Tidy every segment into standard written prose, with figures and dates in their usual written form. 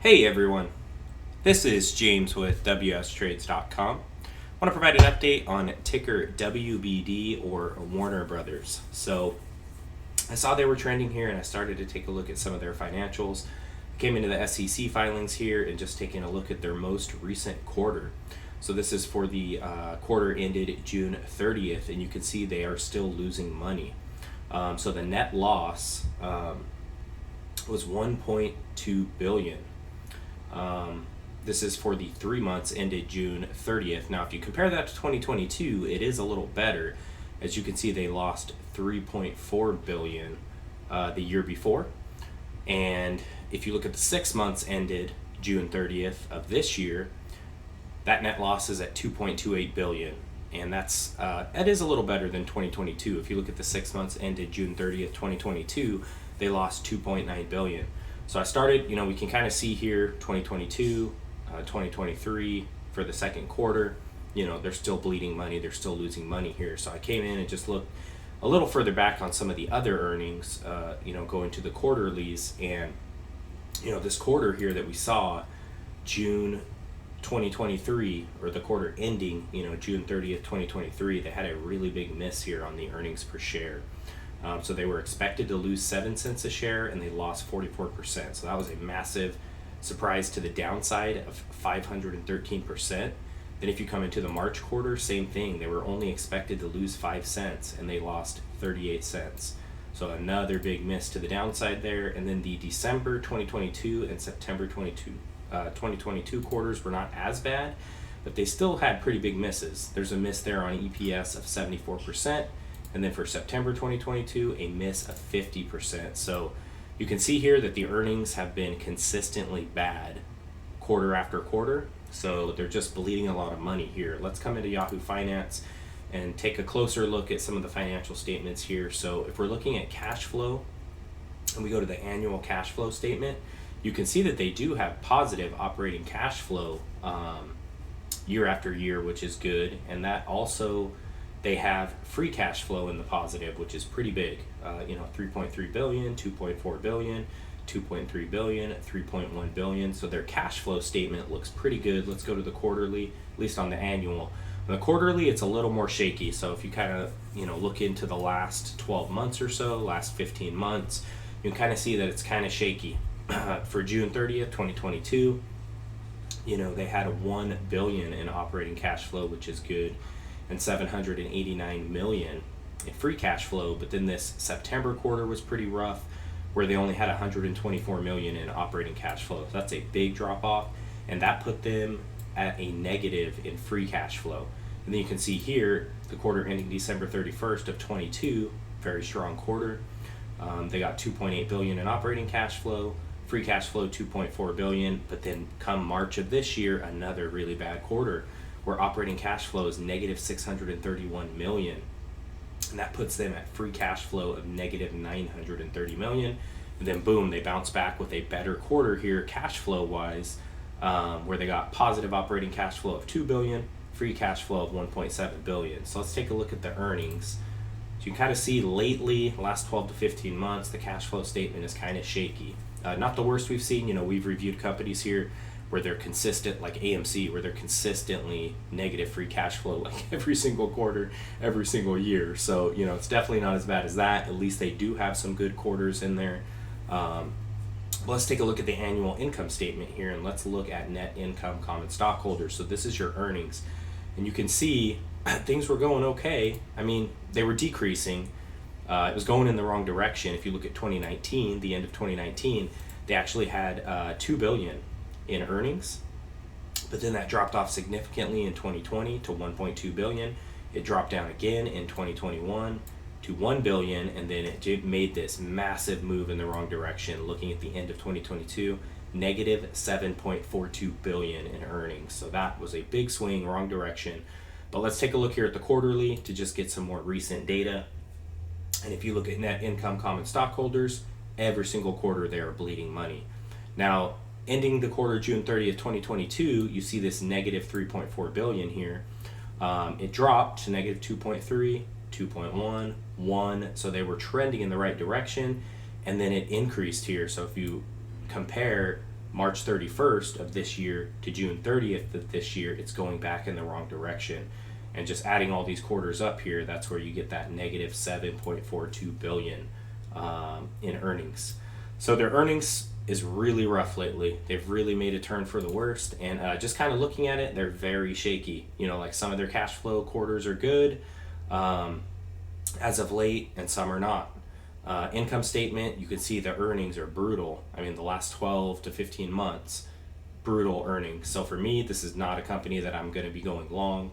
Hey everyone, this is James with WSTrades.com. I want to provide an update on ticker WBD or Warner Brothers. So I saw they were trending here and I started to take a look at some of their financials. I came into the SEC filings here and just taking a look at their most recent quarter. So this is for the quarter ended June 30th, and you can see they are still losing money. So the net loss was $1.2 billion. This is for the 3 months ended June 30th. Now, if you compare that to 2022, it is a little better. As you can see, they lost $3.4 billion the year before. And if you look at the 6 months ended June 30th of this year, that net loss is at $2.28 billion. And that is a little better than 2022. If you look at the 6 months ended June 30th, 2022, they lost $2.9 billion. So I started, we can kind of see here 2022, 2023 for the second quarter, they're still bleeding money, they're still losing money here. So I came in and just looked a little further back on some of the other earnings, going to the quarterlies. And, this quarter here that we saw, June 2023, or the quarter ending, June 30th, 2023, they had a really big miss here on the earnings per share. So they were expected to lose 7 cents a share and they lost 44%. So that was a massive surprise to the downside of 513%. Then if you come into the March quarter, same thing. They were only expected to lose 5 cents and they lost 38 cents. So another big miss to the downside there. And then the December 2022 and September 2022 quarters were not as bad, but they still had pretty big misses. There's a miss there on EPS of 74%. And then for September 2022, a miss of 50%. So you can see here that the earnings have been consistently bad quarter after quarter. So they're just bleeding a lot of money here. Let's come into Yahoo Finance and take a closer look at some of the financial statements here. So if we're looking at cash flow and we go to the annual cash flow statement, you can see that they do have positive operating cash flow year after year, which is good. And that also, they have free cash flow in the positive, which is pretty big. 3.3 billion, 2.4 billion, 2.3 billion, 3.1 billion. So their cash flow statement looks pretty good. Let's go to the quarterly, at least on the annual. On the quarterly, it's a little more shaky. So if you kind of, look into the last 12 months or so, last 15 months, you can kind of see that it's kind of shaky. For June 30th, 2022, they had a 1 billion in operating cash flow, which is good, and 789 million in free cash flow. But then this September quarter was pretty rough, where they only had 124 million in operating cash flow. So that's a big drop off, and that put them at a negative in free cash flow. And then you can see here the quarter ending December 31st of 22, very strong quarter. They got 2.8 billion in operating cash flow, free cash flow 2.4 billion. But then come March of this year, another really bad quarter, where operating cash flow is negative 631 million. And that puts them at free cash flow of negative 930 million. And then boom, they bounce back with a better quarter here cash flow wise, where they got positive operating cash flow of 2 billion, free cash flow of 1.7 billion. So let's take a look at the earnings. So you can kind of see lately, last 12 to 15 months, the cash flow statement is kind of shaky. Not the worst we've seen. We've reviewed companies here where they're consistent, like AMC, where they're consistently negative free cash flow like every single quarter, every single year. So, it's definitely not as bad as that. At least they do have some good quarters in there. Let's take a look at the annual income statement here, and let's look at net income common stockholders. So this is your earnings. And you can see things were going okay. I mean, they were decreasing. It was going in the wrong direction. If you look at 2019, the end of 2019, they actually had 2 billion in earnings, but then that dropped off significantly in 2020 to 1.2 billion. It dropped down again in 2021 to 1 billion, and then it made this massive move in the wrong direction. Looking at the end of 2022, negative 7.42 billion in earnings. So that was a big swing, wrong direction. But let's take a look here at the quarterly to just get some more recent data. And if you look at net income common stockholders, every single quarter they are bleeding money. Now, ending the quarter June 30th, 2022, you see this negative 3.4 billion here. It dropped to negative 2.3, 2.1, 1. So they were trending in the right direction, and then it increased here. So if you compare March 31st of this year to June 30th of this year, it's going back in the wrong direction. And just adding all these quarters up here, that's where you get that negative 7.42 billion in earnings. So their earnings is really rough lately. They've really made a turn for the worst, and just kind of looking at it, they're very shaky. You know, like some of their cash flow quarters are good as of late, and some are not. Income statement, you can see the earnings are brutal. I mean, the last 12 to 15 months, brutal earnings. So for me, this is not a company that I'm going to be going long.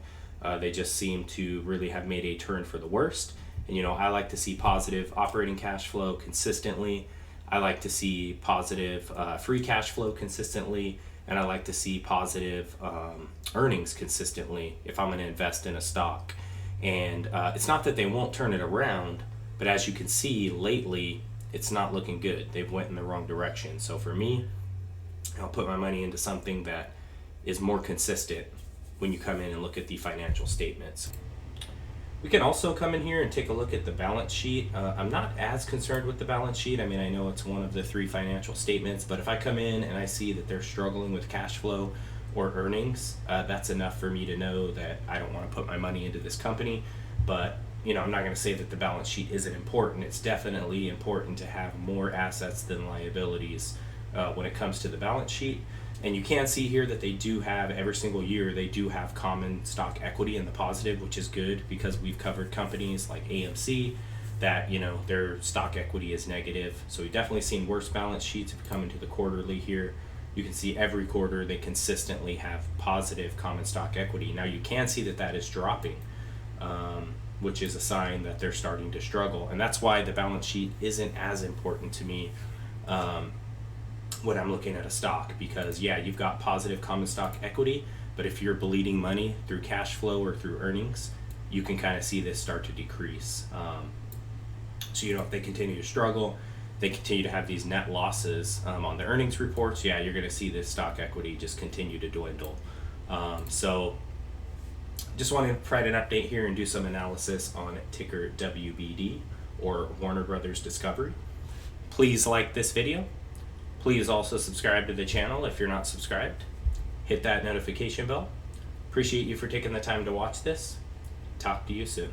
They just seem to really have made a turn for the worst. And, you know, I like to see positive operating cash flow consistently. I like to see positive free cash flow consistently. And I like to see positive earnings consistently if I'm going to invest in a stock. And it's not that they won't turn it around, but as you can see lately, it's not looking good. They've went in the wrong direction. So for me, I'll put my money into something that is more consistent when you come in and look at the financial statements. We can also come in here and take a look at the balance sheet. I'm not as concerned with the balance sheet. I mean, I know it's one of the 3 financial statements, but if I come in and I see that they're struggling with cash flow or earnings, that's enough for me to know that I don't want to put my money into this company. But, you know, I'm not going to say that the balance sheet isn't important. It's definitely important to have more assets than liabilities when it comes to the balance sheet. And you can see here that they do have, every single year, they do have common stock equity in the positive, which is good because we've covered companies like AMC that, you know, their stock equity is negative. So we've definitely seen worse balance sheets. If you come into the quarterly here, you can see every quarter they consistently have positive common stock equity. Now you can see that that is dropping, which is a sign that they're starting to struggle. And that's why the balance sheet isn't as important to me when I'm looking at a stock, because yeah, you've got positive common stock equity, but if you're bleeding money through cash flow or through earnings, you can kind of see this start to decrease. So, you know, if they continue to struggle, they continue to have these net losses on the earnings reports, yeah, you're going to see this stock equity just continue to dwindle. So just wanted to provide an update here and do some analysis on ticker WBD, or Warner Brothers Discovery. Please like this video. Please also subscribe to the channel if you're not subscribed. Hit that notification bell. Appreciate you for taking the time to watch this. Talk to you soon.